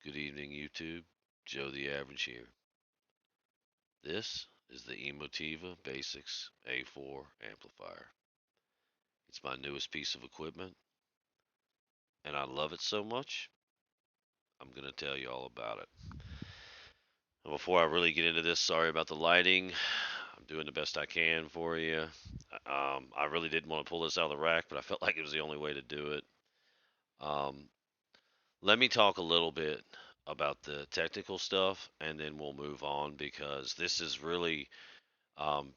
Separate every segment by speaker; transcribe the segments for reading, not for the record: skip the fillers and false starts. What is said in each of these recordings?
Speaker 1: Good evening, YouTube. Joe the Average here. This is the Emotiva BasX A4 amplifier. It's my newest piece of equipment, and I love it so much, I'm going to tell you all about it. And before I really get into this, sorry about the lighting. I'm doing the best I can for you. I really didn't want to pull this out of the rack, but I felt like it was the only way to do it. Um, Let me talk a little bit about the technical stuff, and then we'll move on because this is really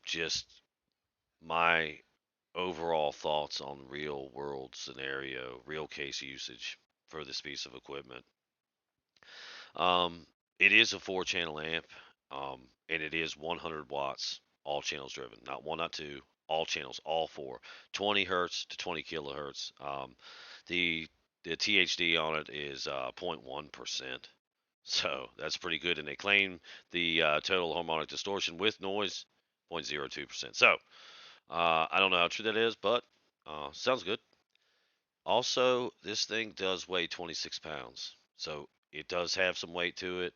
Speaker 1: just my overall thoughts on real world scenario, real case usage for this piece of equipment. Um, it is a 4 channel amp, and it is 100 watts, all channels driven, not one, not two, all channels, all four, 20 hertz to 20 kilohertz. The the THD on it is 0.1%. So that's pretty good, and they claim the total harmonic distortion with noise 0.02%. So I don't know how true that is, but sounds good. Also, this thing does weigh 26 pounds, so it does have some weight to it,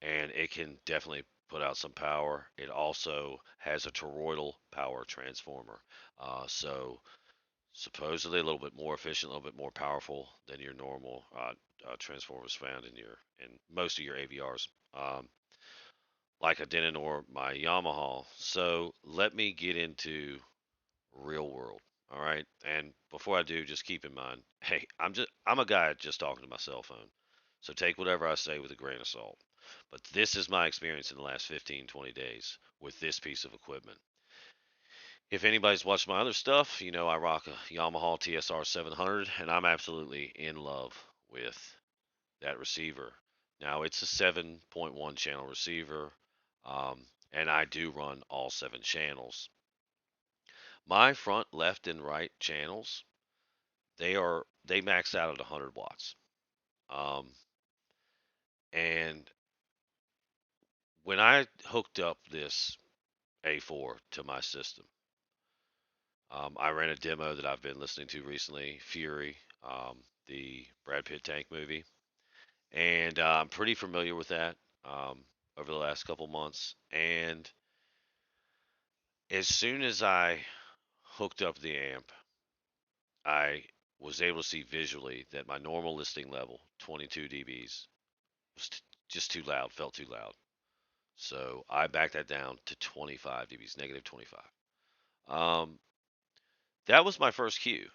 Speaker 1: and it can definitely put out some power. It also has a toroidal power transformer, so supposedly a little bit more efficient, a little bit more powerful than your normal transformers found in most of your AVRs. Like I didn't or my Yamaha. So let me get into real world. All right. And before I do, just keep in mind, hey, I'm a guy just talking to my cell phone. So take whatever I say with a grain of salt. But this is my experience in the last 15, 20 days with this piece of equipment. If anybody's watched my other stuff, you know I rock a Yamaha TSR 700, and I'm absolutely in love with that receiver. Now it's a 7.1 channel receiver, and I do run all 7 channels. My front, left, and right channels, they max out at 100 watts. Um, and when I hooked up this A4 to my system, I ran a demo that I've been listening to recently, Fury, the Brad Pitt tank movie, and I'm pretty familiar with that over the last couple months. And as soon as I hooked up the amp, I was able to see visually that my normal listing level, 22 dBs, was just too loud, felt too loud. So I backed that down to 25 dBs, negative 25. Um, that was my first cue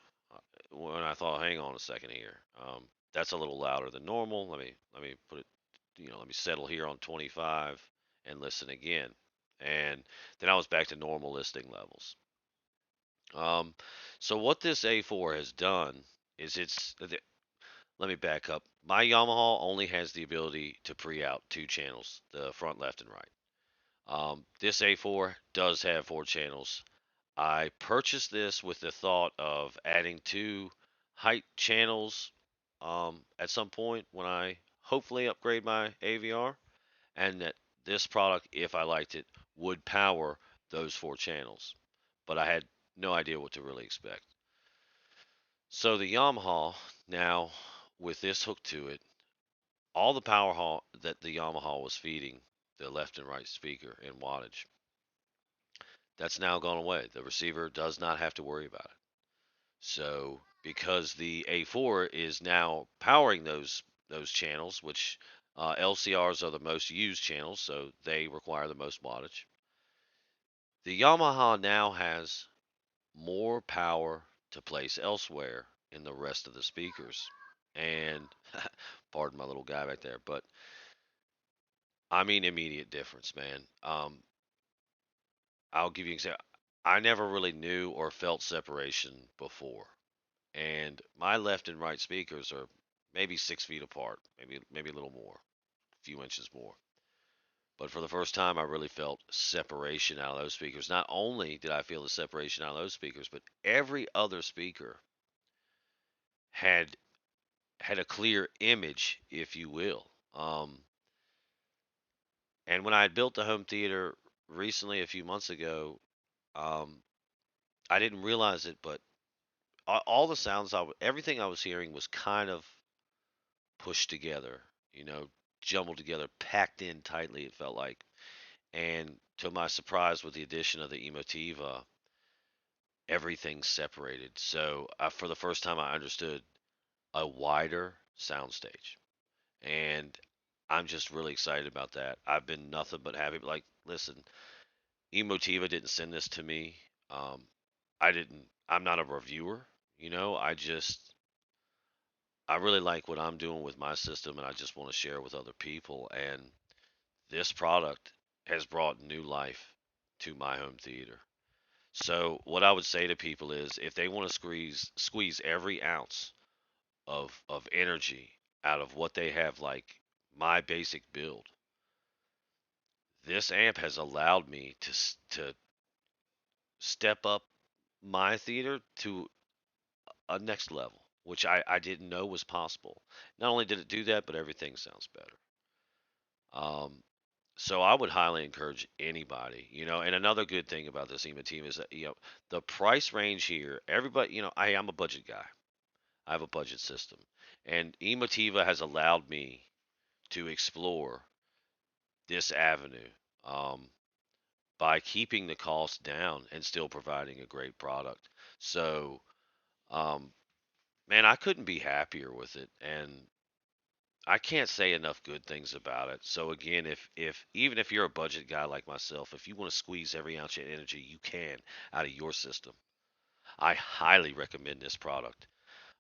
Speaker 1: when I thought, hang on a second here. That's a little louder than normal. Let me put it, let me settle here on 25 and listen again. And then I was back to normal listing levels. Um, so what this A4 has done is let me back up. My Yamaha only has the ability to pre-out 2 channels, the front, left, and right. This A4 does have 4 channels. I purchased this with the thought of adding 2 height channels at some point when I hopefully upgrade my AVR, and that this product, if I liked it, would power those 4 channels. But I had no idea what to really expect. So the Yamaha now, with this hooked to it, all the power that the Yamaha was feeding the left and right speaker in wattage, that's now gone away. The receiver does not have to worry about it. So because the A4 is now powering those channels, which LCRs are the most used channels, so they require the most wattage. The Yamaha now has more power to place elsewhere in the rest of the speakers. And pardon my little guy back there, but I mean immediate difference, man. I'll give you an example. I never really knew or felt separation before, and my left and right speakers are maybe 6 feet apart, maybe a little more, a few inches more. But for the first time, I really felt separation out of those speakers. Not only did I feel the separation out of those speakers, but every other speaker had had a clear image, if you will. And when I had built the home theater recently, a few months ago, um, I didn't realize it, but all the sounds everything I was hearing was kind of pushed together, you know, jumbled together, packed in tightly, it felt like. And to my surprise, with the addition of the Emotiva, everything separated. So for the first time, I understood a wider soundstage. And I'm just really excited about that. I've been nothing but happy. Like, listen, Emotiva didn't send this to me. Um, I didn't. I'm not a reviewer. I really like what I'm doing with my system, and I just want to share with other people. And this product has brought new life to my home theater. So what I would say to people is, if they want to squeeze every ounce of energy out of what they have, like my basic build, this amp has allowed me to step up my theater to a next level, which I didn't know was possible. Not only did it do that, but everything sounds better. Um, so I would highly encourage anybody, and another good thing about this EMA team is that, the price range here, everybody, I am a budget guy. I have a budget system. And Emotiva has allowed me to explore this avenue, um, by keeping the cost down and still providing a great product. So, um, man, I couldn't be happier with it. And I can't say enough good things about it. So again, if even if you're a budget guy like myself, if you want to squeeze every ounce of energy you can out of your system, I highly recommend this product.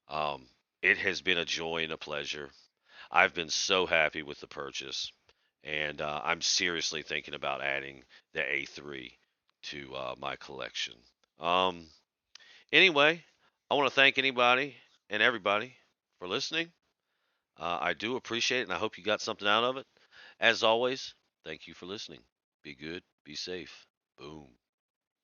Speaker 1: Um, it has been a joy and a pleasure. I've been so happy with the purchase, and I'm seriously thinking about adding the A3 to my collection. Um, anyway, I want to thank anybody and everybody for listening. I do appreciate it, and I hope you got something out of it. As always, thank you for listening. Be good, be safe. Boom.